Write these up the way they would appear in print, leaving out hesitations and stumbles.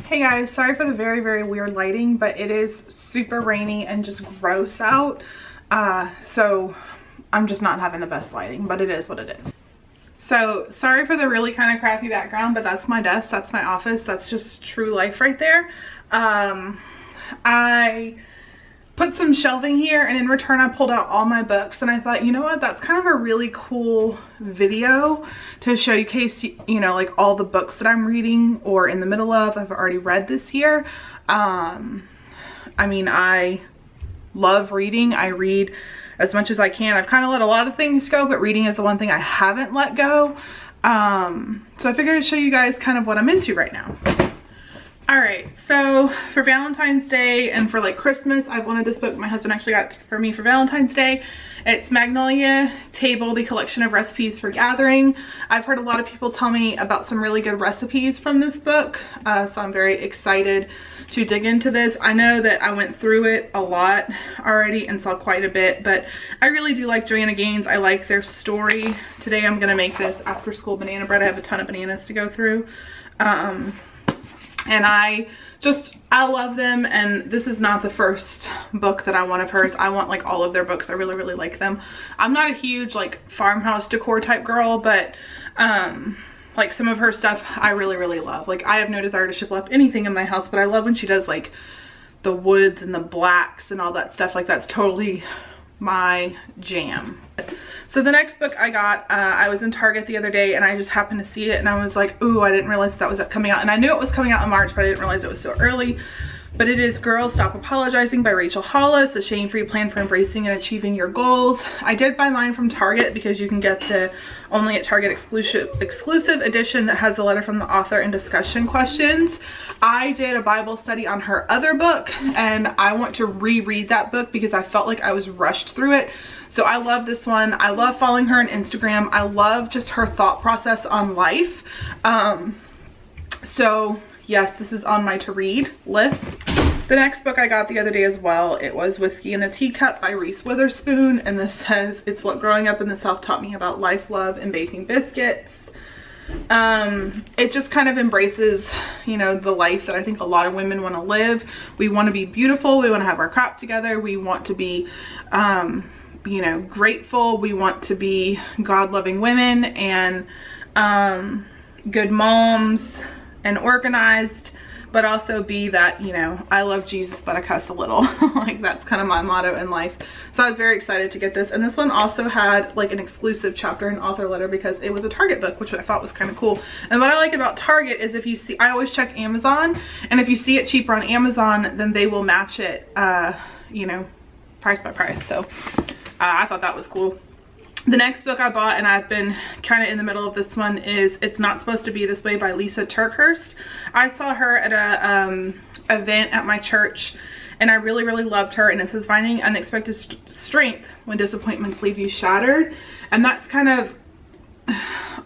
Hey guys, sorry for the very weird lighting, but it is super rainy and just gross out. So I'm just not having the best lighting, but it is what it is. So sorry for the really kind of crappy background, but that's my desk, that's my office, that's just true life right there. I put some shelving here, and in return I pulled out all my books, and I thought, you know what, that's kind of a really cool video to showcase, you know, like all the books that I'm reading or in the middle of, I've already read this year. I mean, I love reading. I read as much as I can. I've kind of let a lot of things go, but reading is the one thing I haven't let go. So I figured I'd show you guys kind of what I'm into right now. Alright, so for Valentine's Day and for like Christmas, I've wanted this book my husband actually got for me for Valentine's Day. It's Magnolia Table, the collection of recipes for gathering. I've heard a lot of people tell me about some really good recipes from this book, so I'm very excited to dig into this. I know that I went through it a lot already and saw quite a bit, but I really do like Joanna Gaines. I like their story. Today I'm going to make this after school banana bread. I have a ton of bananas to go through. And I love them, and this is not the first book that I want of hers. I want like all of their books. I really like them. I'm not a huge like farmhouse decor type girl, but like some of her stuff I really love. Like I have no desire to ship up anything in my house, but I love when she does like the woods and the blacks and all that stuff. Like that's totally my jam. So the next book I got, I was in Target the other day and I just happened to see it and I was like, ooh, I didn't realize that was coming out. And I knew it was coming out in March, but I didn't realize it was so early. But it is Girls Stop Apologizing by Rachel Hollis, a shame-free plan for embracing and achieving your goals. I did buy mine from Target because you can get the only at Target exclusive edition that has the letter from the author and discussion questions. I did a Bible study on her other book and I want to reread that book because I felt like I was rushed through it. So I love this one. I love following her on Instagram. I love just her thought process on life. So yes, this is on my to read list. The next book I got the other day as well, it was Whiskey in a Teacup by Reese Witherspoon, and this says, it's what growing up in the South taught me about life, love, and baking biscuits. It just kind of embraces, you know, the life that I think a lot of women want to live. We want to be beautiful, we want to have our crap together, we want to be you know, grateful, we want to be God-loving women and good moms and organized, but also be that, you know, I love Jesus but I cuss a little. Like that's kind of my motto in life. So I was very excited to get this, and this one also had like an exclusive chapter and author letter because it was a Target book, which I thought was kind of cool. And what I like about Target is if you see, I always check Amazon, and if you see it cheaper on Amazon, then they will match it, you know, price by price. So I thought that was cool. The next book I bought, and I've been kind of in the middle of this one, is It's Not Supposed to Be This Way by Lisa Turkhurst. I saw her at a event at my church, and I really loved her, and it says finding unexpected strength when disappointments leave you shattered. And that's kind of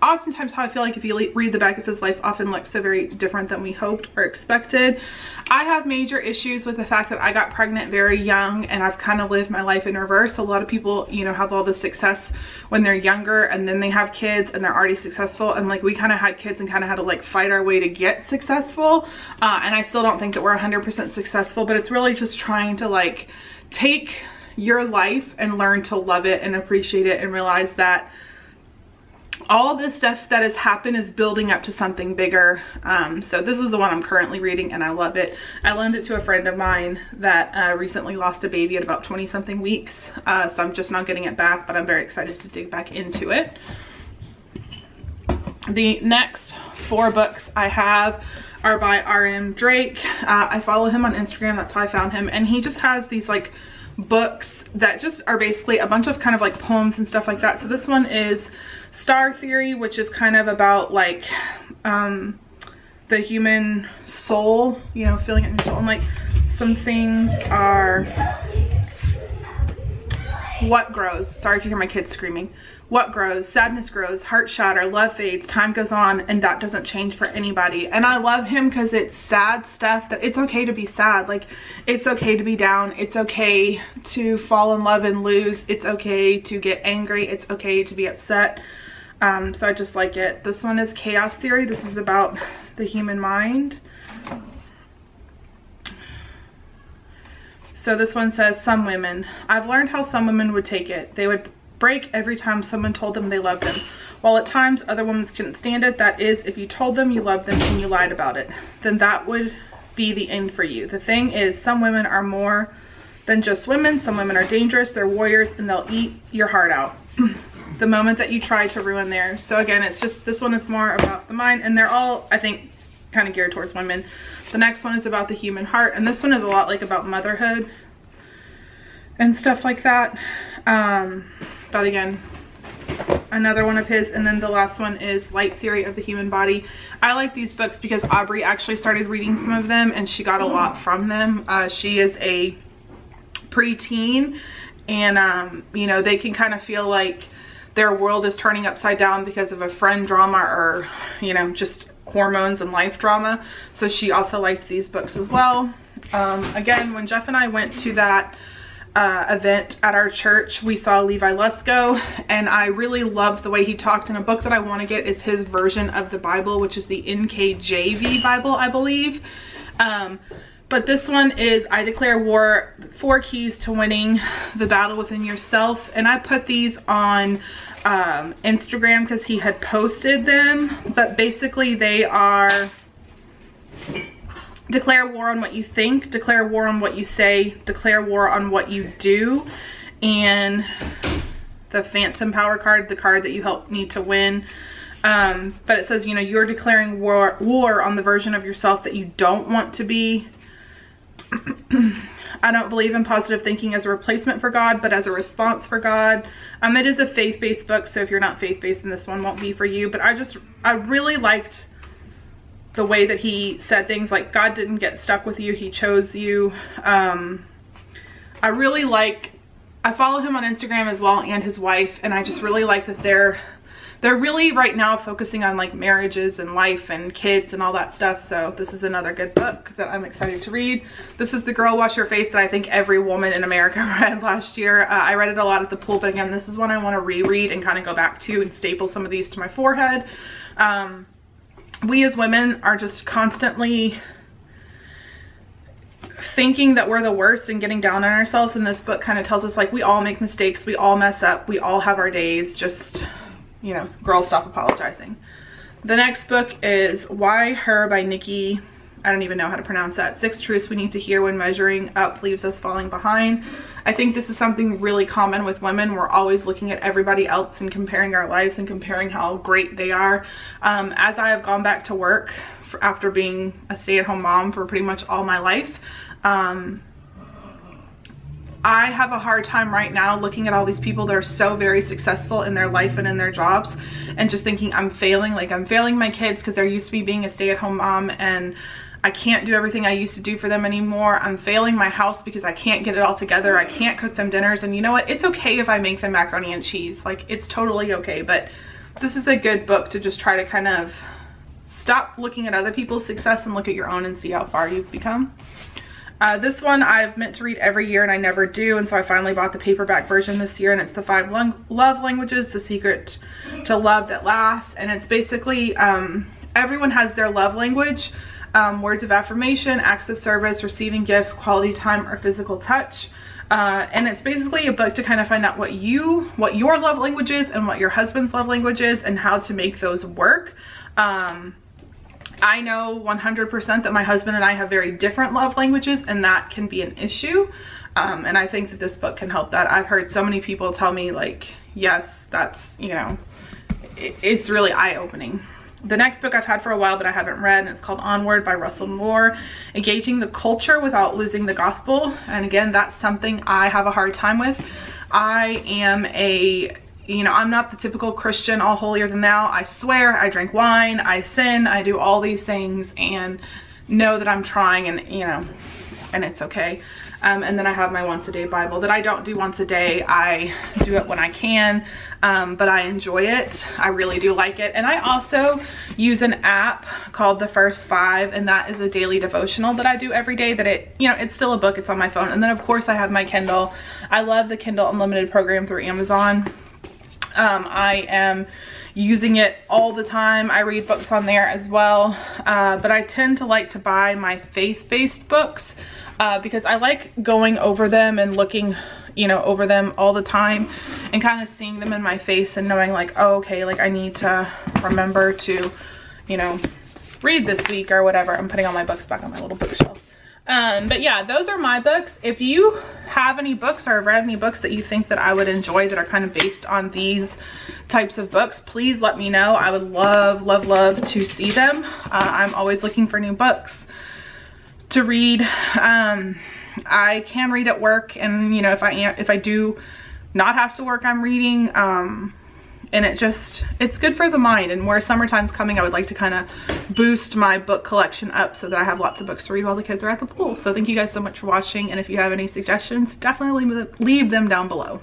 oftentimes how I feel like if you read the back, it says life often looks so very different than we hoped or expected. I have major issues with the fact that I got pregnant very young, and I've kind of lived my life in reverse. A lot of people, you know, have all the success when they're younger and then they have kids and they're already successful, and like we kind of had kids and kind of had to like fight our way to get successful. And I still don't think that we're 100% successful, but it's really just trying to like take your life and learn to love it and appreciate it and realize that all this stuff that has happened is building up to something bigger. So this is the one I'm currently reading and I love it. I loaned it to a friend of mine that recently lost a baby at about 20 something weeks. So I'm just not getting it back, but I'm very excited to dig back into it. The next 4 books I have are by R.M. Drake. I follow him on Instagram, that's how I found him, and he just has these like books that just are basically a bunch of kind of like poems and stuff like that. So this one is Star Theory, which is kind of about like the human soul, you know, feeling it in your soul. And like some things are what grows. Sorry if you hear my kids screaming. What grows, sadness grows, heart shatter, love fades, time goes on, and that doesn't change for anybody. And I love him because it's sad stuff that it's okay to be sad. Like it's okay to be down. It's okay to fall in love and lose. It's okay to get angry. It's okay to be upset. So I just like it. This one is Chaos Theory. This is about the human mind. So this one says, some women. I've learned how some women would take it. They would break every time someone told them they loved them. While at times other women couldn't stand it, that is, if you told them you loved them and you lied about it, then that would be the end for you. The thing is, some women are more than just women. Some women are dangerous, they're warriors, and they'll eat your heart out the moment that you try to ruin theirs. So again, it's just, this one is more about the mind, and they're all, I think, kind of geared towards women. The next one is about the human heart, and this one is a lot like about motherhood and stuff like that. But again, another one of his. And then the last one is Light Theory of the Human Body. I like these books because Aubrey actually started reading some of them and she got a lot from them. She is a preteen, and you know, they can kind of feel like their world is turning upside down because of a friend drama, or you know, just hormones and life drama. So she also liked these books as well. Again, when Jeff and I went to that event at our church, we saw Levi Lusko, and I really loved the way he talked. And a book that I want to get is his version of the Bible, which is the NKJV Bible, I believe. But this one is I Declare War, 4 Keys to Winning the Battle Within Yourself. And I put these on Instagram because he had posted them. But basically they are: declare war on what you think, declare war on what you say, declare war on what you do, and the Phantom Power card, the card that you need to win. But it says, you know, you're declaring war on the version of yourself that you don't want to be. I don't believe in positive thinking as a replacement for God, but as a response for God. It is a faith-based book, so if you're not faith-based, then this one won't be for you. But I really liked the way that he said things like, God didn't get stuck with you, he chose you. I really like, I follow him on Instagram as well, and his wife, and I just really like that they're really right now focusing on like marriages and life and kids and all that stuff. So this is another good book that I'm excited to read. This is The Girl Wash Your Face that I think every woman in America read last year. I read it a lot at the pool, but again, this is one I want to reread and kind of go back to and staple some of these to my forehead. We as women are just constantly thinking that we're the worst and getting down on ourselves, and this book kind of tells us like we all make mistakes, we all mess up, we all have our days. Just, you know, girl, stop apologizing. The next book is Why Her by Nikki, I don't even know how to pronounce that. 6 Truths We Need to Hear When Measuring Up Leaves Us Falling Behind. I think this is something really common with women. We're always looking at everybody else and comparing our lives and comparing how great they are. As I have gone back to work after being a stay-at-home mom for pretty much all my life, I have a hard time right now looking at all these people that are so very successful in their life and in their jobs, and just thinking I'm failing. Like, I'm failing my kids because they're used to me being a stay-at-home mom and I can't do everything I used to do for them anymore. I'm failing my house because I can't get it all together. I can't cook them dinners. And you know what? It's okay if I make them macaroni and cheese. Like, it's totally okay. But this is a good book to just try to kind of stop looking at other people's success and look at your own and see how far you've become. This one I've meant to read every year and I never do, and so I finally bought the paperback version this year, and it's The 5 Love Languages, The Secret to Love That Lasts. And it's basically, everyone has their love language. Words of affirmation, acts of service, receiving gifts, quality time, or physical touch. And it's basically a book to kind of find out what your love language is and what your husband's love language is and how to make those work. I know 100% that my husband and I have very different love languages, and that can be an issue. And I think that this book can help that. I've heard so many people tell me like, yes, that's, you know, it's really eye-opening. The next book I've had for a while but I haven't read, and it's called Onward by Russell Moore, Engaging the Culture Without Losing the Gospel. And again, that's something I have a hard time with. I am I'm not the typical Christian, all holier than thou. I swear, I drink wine, I sin, I do all these things, and know that I'm trying, and and it's okay. And then I have my once a day Bible that I don't do once a day. I do it when I can, but I enjoy it. I really do like it. And I also use an app called The First 5, and that is a daily devotional that I do every day. That it's still a book, it's on my phone. And then of course I have my Kindle. I love the Kindle Unlimited program through Amazon. I am using it all the time. I read books on there as well, but I tend to like to buy my faith-based books because I like going over them and looking, you know, over them all the time and kind of seeing them in my face and knowing like, oh, okay, like I need to remember to, you know, read this week or whatever. I'm putting all my books back on my little bookshelf. But yeah, those are my books. If you have any books or have read any books that you think that I would enjoy that are kind of based on these types of books, please let me know. I would love, love, love to see them. I'm always looking for new books to read. I can read at work, and you know, if I do not have to work, I'm reading. And it's good for the mind, and where summertime's coming, I would like to kind of boost my book collection up so that I have lots of books to read while the kids are at the pool. So thank you guys so much for watching, and if you have any suggestions, definitely leave them down below.